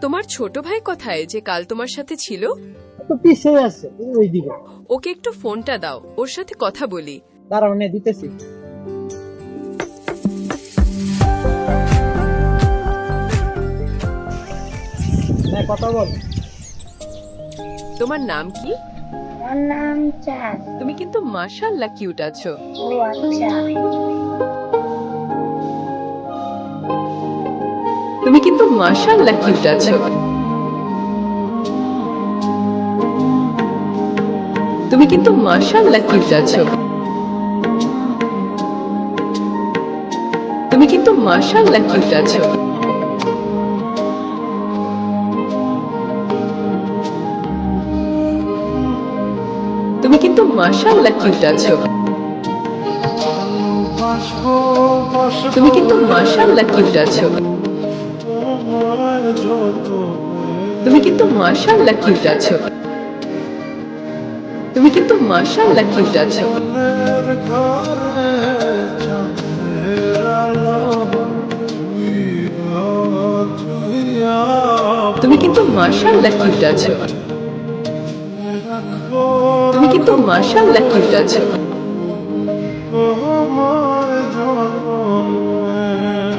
তোমার ছোট ভাই কোথায় যে কাল তোমার সাথে ছিল? তো পিছিয়ে আছে ওইদিকে। ওকে একটু ফোনটা দাও, ওর সাথে কথা বলি। দাঁড়াও নে দিতেছি। না কথা বল। তোমার নাম কি? আমার নাম চাঁদ। তুমি কিন্তু মাশাআল্লাহ কিউট আছো। ও আচ্ছা। তুমি কিন্তু মাশাআল্লাহ কিউট আছো। তুমি কিন্তু মাশাআল্লাহ কিউট আছো। তুমি কিন্তু মাশাআল্লাহ কিউট আছো। তুমি কিন্তু মাশাআল্লাহ কিউট আছো। তুমি কিন্তু মাশাআল্লাহ কিউট আছো। তুমি কিন্তু মাশাআল্লাহ কিউট আছো। তুমি কিন্তু মাশাআল্লাহ কিউট আছো। তুমি কিন্তু মাশাআল্লাহ কিউট আছো। তুমি কিন্তু মাশাআল্লাহ কিউট আছো।